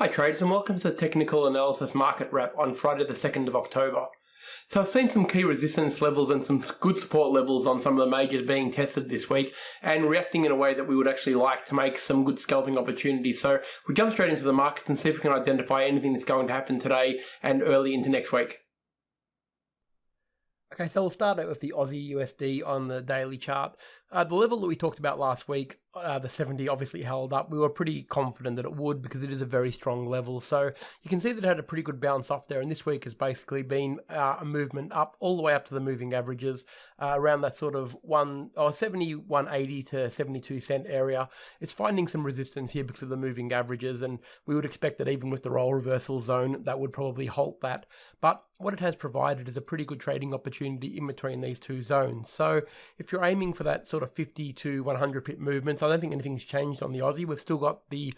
Hi traders, and welcome to the Technical Analysis Market Wrap on Friday the 2nd of October. So I've seen some key resistance levels and some good support levels on some of the majors being tested this week and reacting in a way that we would actually like to make some good scalping opportunities. So we'll jump straight into the market and see if we can identify anything that's going to happen today and early into next week. Okay, so we'll start out with the Aussie USD on the daily chart. The level that we talked about last week, the 70 obviously held up. We were pretty confident that it would because it is a very strong level. So you can see that it had a pretty good bounce off there, and this week has basically been a movement up all the way up to the moving averages around that sort of 70, 180 to 72 cent area. It's finding some resistance here because of the moving averages, and we would expect that even with the role reversal zone, that would probably halt that. But what it has provided is a pretty good trading opportunity in between these two zones. So if you're aiming for that sort of 50 to 100 pip movements, I don't think anything's changed on the Aussie. We've still got the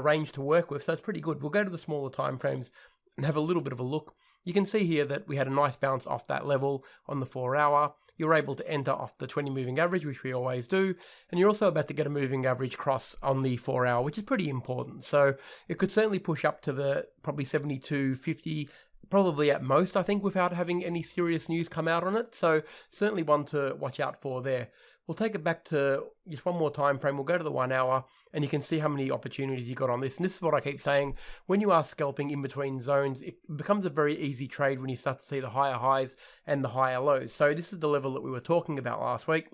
range to work with, so it's pretty good. We'll go to the smaller time frames and have a little bit of a look. You can see here that we had a nice bounce off that level on the 4 hour. You're able to enter off the 20 moving average, which we always do, and you're also about to get a moving average cross on the 4 hour, which is pretty important. So it could certainly push up to the probably 72.50, probably at most, I think, without having any serious news come out on it. So certainly one to watch out for there. We'll take it back to just one more time frame. We'll go to the 1 hour, and you can see how many opportunities you got on this. And this is what I keep saying. When you are scalping in between zones, it becomes a very easy trade when you start to see the higher highs and the higher lows. So this is the level that we were talking about last week.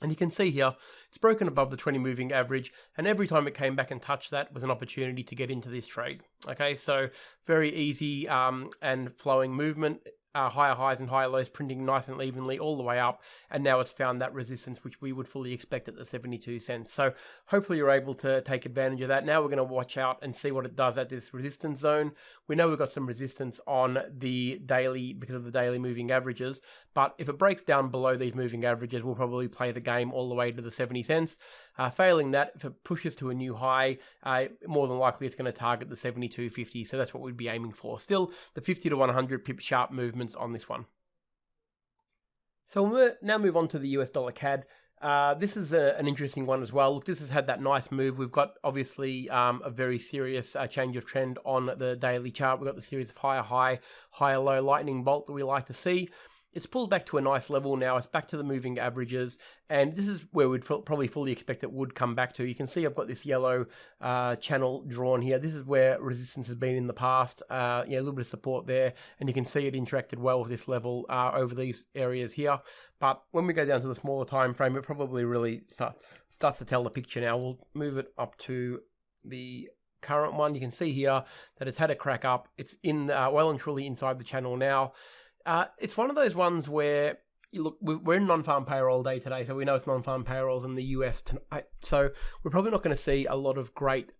And you can see here, it's broken above the 20 moving average, and every time it came back and touched that was an opportunity to get into this trade. Okay, so very easy and flowing movement. Higher highs and higher lows printing nice and evenly all the way up, and now it's found that resistance which we would fully expect at the 72 cents. So hopefully you're able to take advantage of that. Now we're going to watch out and see what it does at this resistance zone. We know we've got some resistance on the daily because of the daily moving averages, but if it breaks down below these moving averages, we'll probably play the game all the way to the 70 cents. Failing that, if it pushes to a new high, more than likely it's going to target the 72.50, so that's what we'd be aiming for. Still, the 50 to 100 pip sharp movements on this one. So we'll now move on to the US dollar CAD. This is an interesting one as well. Look, this has had that nice move. We've got obviously a very serious change of trend on the daily chart. We've got the series of higher high, higher low lightning bolt that we like to see. It's pulled back to a nice level now. It's back to the moving averages, and this is where we'd probably fully expect it would come back to. You can see I've got this yellow channel drawn here. This is where resistance has been in the past. Yeah, a little bit of support there, and you can see it interacted well with this level over these areas here. But when we go down to the smaller time frame, it probably really starts to tell the picture now. We'll move it up to the current one. You can see here that it's had a crack up. It's in well and truly inside the channel now. It's one of those ones where, look, we're in non-farm payroll day today, so we know it's non-farm payrolls in the US tonight. So we're probably not going to see a lot of great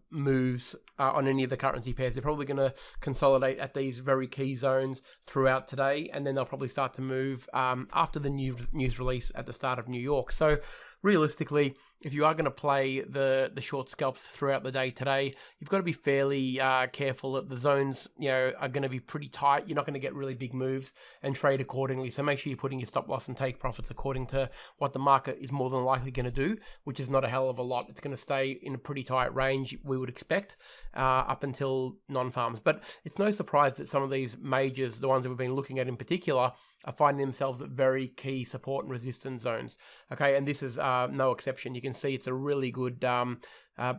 moves on any of the currency pairs. They're probably going to consolidate at these very key zones throughout today, and then they'll probably start to move after the news release at the start of New York. So realistically, if you are going to play the short scalps throughout the day today, you've got to be fairly careful that the zones, are going to be pretty tight. You're not going to get really big moves and trade accordingly. So make sure you're putting your stop loss and take profits according to what the market is more than likely going to do, which is not a hell of a lot. It's going to stay in a pretty tight range, we would expect, up until non-farms. But it's no surprise that some of these majors, the ones that we've been looking at in particular, are finding themselves at very key support and resistance zones. Okay, and this is no exception. You can see it's a really good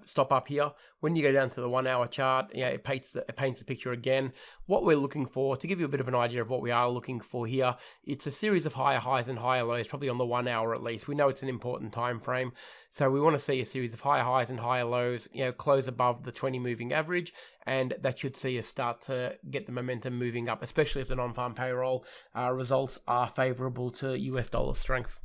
stop up here. When you go down to the 1 hour chart, it paints the picture again. What we're looking for, to give you a bit of an idea of what we are looking for here, it's a series of higher highs and higher lows, probably on the 1 hour at least. We know it's an important time frame, so we want to see a series of higher highs and higher lows, close above the 20 moving average, and that should see us start to get the momentum moving up, especially if the non-farm payroll results are favorable to US dollar strength.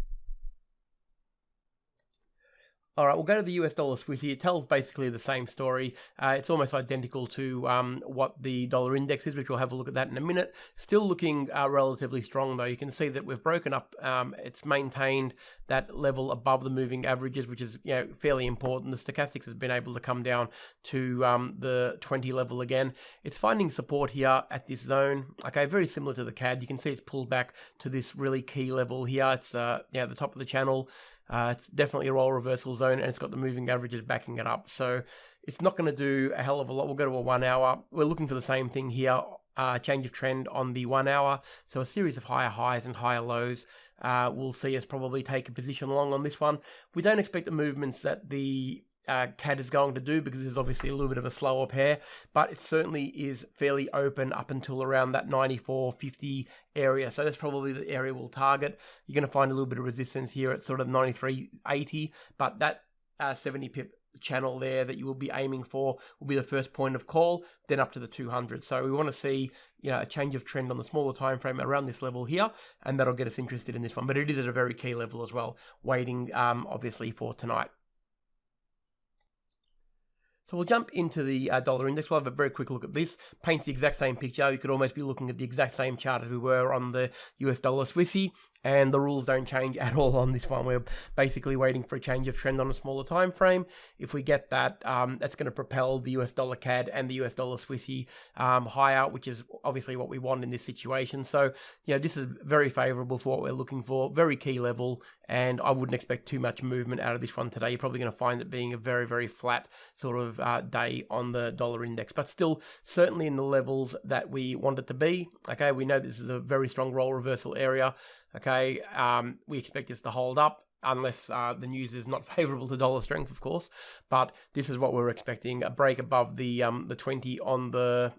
All right, we'll go to the US dollar Swissy. It tells basically the same story. It's almost identical to what the dollar index is, which we'll have a look at that in a minute. Still looking relatively strong, though. You can see that we've broken up. It's maintained that level above the moving averages, which is fairly important. The stochastics has been able to come down to the 20 level again. It's finding support here at this zone. Okay, very similar to the CAD. You can see it's pulled back to this really key level here. It's the top of the channel. It's definitely a role reversal zone, and it's got the moving averages backing it up. So it's not going to do a hell of a lot. We'll go to a 1 hour. We're looking for the same thing here. Change of trend on the 1 hour. So a series of higher highs and higher lows. We'll see us probably take a position long on this one. We don't expect the movements that the CAD is going to do, because this is obviously a little bit of a slower pair, but it certainly is fairly open up until around that 94.50 area. So that's probably the area we'll target. You're going to find a little bit of resistance here at sort of 93.80, but that 70 pip channel there that you will be aiming for will be the first point of call, then up to the 200. So we want to see, you know, a change of trend on the smaller time frame around this level here, and that'll get us interested in this one. But it is at a very key level as well, waiting obviously for tonight. So we'll jump into the dollar index. We'll have a very quick look at this. Paints the exact same picture. You could almost be looking at the exact same chart as we were on the US dollar Swissy, and the rules don't change at all on this one. We're basically waiting for a change of trend on a smaller time frame. If we get that, that's going to propel the US dollar CAD and the US dollar Swissy higher, which is obviously what we want in this situation. So, you know, this is very favorable for what we're looking for. Very key level, and I wouldn't expect too much movement out of this one today. You're probably going to find it being a very, very flat sort of day on the dollar index, but still certainly in the levels that we want it to be. Okay, we know this is a very strong role reversal area. Okay, we expect this to hold up unless the news is not favorable to dollar strength, of course. But this is what we're expecting. A break above the 20 on the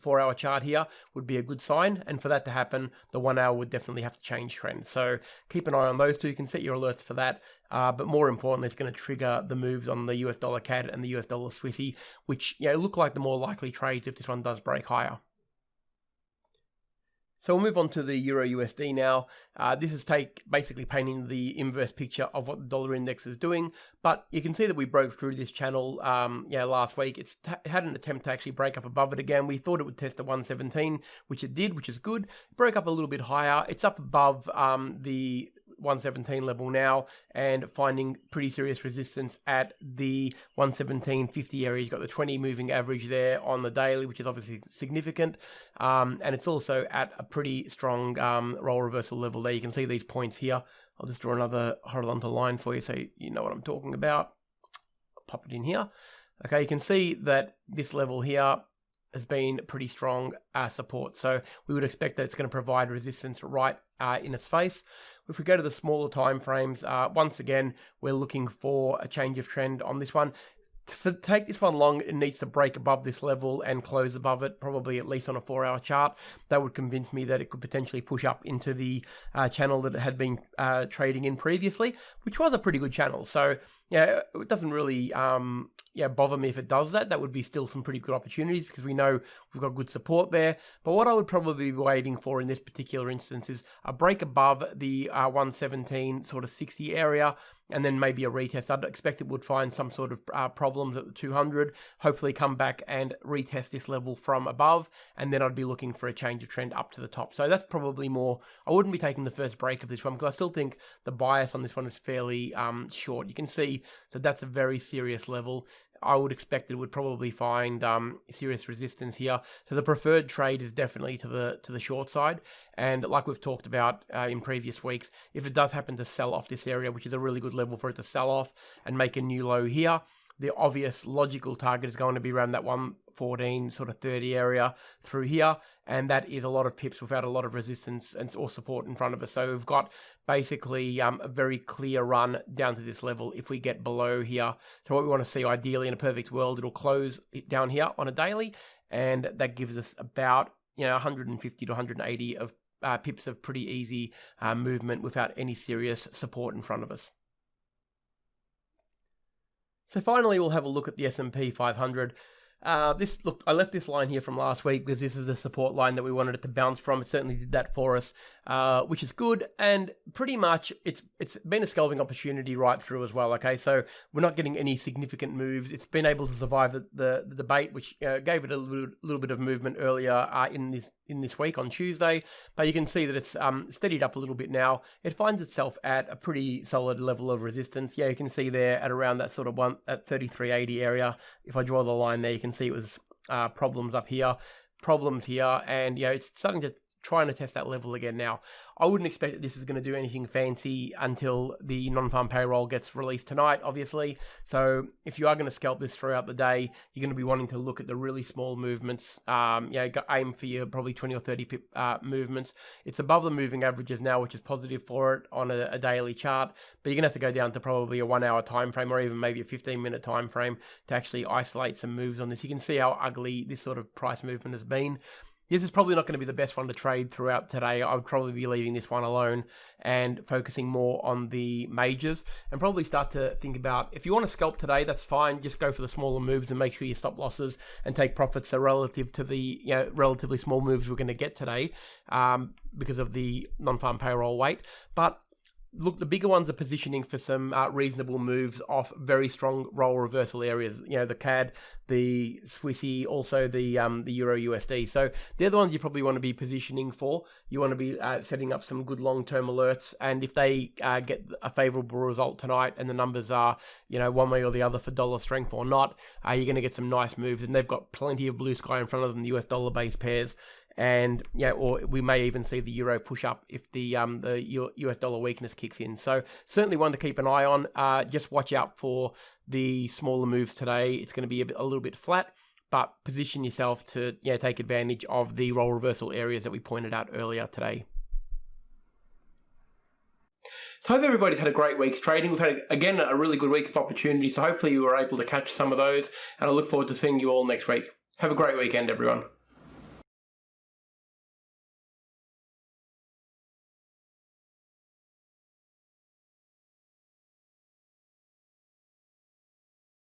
4 hour chart here would be a good sign, and for that to happen, the 1 hour would definitely have to change trend. So keep an eye on those two. You can set your alerts for that, but more importantly, it's going to trigger the moves on the US dollar CAD and the US dollar Swissy, which, you know, look like the more likely trades if this one does break higher. So we'll move on to the EURUSD now. This is basically painting the inverse picture of what the dollar index is doing, but you can see that we broke through this channel last week. It had an attempt to actually break up above it again. We thought it would test a 117, which it did, which is good. It broke up a little bit higher. It's up above the 117 level now, and finding pretty serious resistance at the 117.50 area. You've got the 20 moving average there on the daily, which is obviously significant, and it's also at a pretty strong role reversal level there. You can see these points here. I'll just draw another horizontal line for you so you know what I'm talking about. I'll pop it in here. Okay, you can see that this level here has been pretty strong support, so we would expect that it's going to provide resistance right in its face. If we go to the smaller time frames, once again, we're looking for a change of trend on this one. To take this one long, it needs to break above this level and close above it, probably at least on a 4 hour chart. That would convince me that it could potentially push up into the channel that it had been trading in previously, which was a pretty good channel. So, yeah, it doesn't really bother me if it does that. That would be still some pretty good opportunities because we know we've got good support there. But what I would probably be waiting for in this particular instance is a break above the 117 sort of 60 area, and then maybe a retest. I'd expect it would find some sort of problems at the 200, hopefully come back and retest this level from above, and then I'd be looking for a change of trend up to the top. So that's probably more, I wouldn't be taking the first break of this one because I still think the bias on this one is fairly short. You can see that that's a very serious level. I would expect it would probably find serious resistance here. So the preferred trade is definitely to the short side. And like we've talked about in previous weeks, if it does happen to sell off this area, which is a really good level for it to sell off and make a new low here, the obvious logical target is going to be around that 114 sort of 30 area through here, and that is a lot of pips without a lot of resistance and or support in front of us. So we've got basically a very clear run down to this level if we get below here. So what we want to see ideally in a perfect world, it'll close down here on a daily, and that gives us about 150 to 180 of pips of pretty easy movement without any serious support in front of us. So finally, we'll have a look at the S&P 500. I left this line here from last week because this is the support line that we wanted it to bounce from. It certainly did that for us, which is good. And pretty much it's been a scalping opportunity right through as well. Okay, so we're not getting any significant moves. It's been able to survive the debate, which gave it a little bit of movement earlier in this week on Tuesday. But you can see that it's steadied up a little bit now. It finds itself at a pretty solid level of resistance. Yeah, you can see there at around that sort of at 33.80 area. If I draw the line there, you can see it was problems up here, problems here, and it's starting to trying to test that level again now. I wouldn't expect that this is going to do anything fancy until the non-farm payroll gets released tonight, obviously. So if you are going to scalp this throughout the day, you're going to be wanting to look at the really small movements. Aim for your probably 20 or 30 pip movements. It's above the moving averages now, which is positive for it on a daily chart, but you're going to have to go down to probably a 1 hour time frame or even maybe a 15-minute time frame to actually isolate some moves on this. You can see how ugly this sort of price movement has been. This is probably not going to be the best one to trade throughout today. I would probably be leaving this one alone and focusing more on the majors, and probably start to think about, if you want to scalp today, that's fine. Just go for the smaller moves and make sure you stop losses and take profits are relative to the relatively small moves we're going to get today because of the non-farm payroll weight. But look, the bigger ones are positioning for some reasonable moves off very strong role reversal areas. The CAD, the Swissy, also the Euro USD. So they're the ones you probably want to be positioning for. You want to be setting up some good long-term alerts. And if they get a favorable result tonight and the numbers are, one way or the other for dollar strength or not, you're going to get some nice moves. And they've got plenty of blue sky in front of them, the US dollar-based pairs. And or we may even see the euro push up if the US dollar weakness kicks in. So certainly one to keep an eye on. Just watch out for the smaller moves today. It's going to be a little bit flat, but position yourself to take advantage of the role reversal areas that we pointed out earlier today. So I hope everybody's had a great week's trading. We've had, again, a really good week of opportunities. So hopefully you were able to catch some of those. And I look forward to seeing you all next week. Have a great weekend, everyone.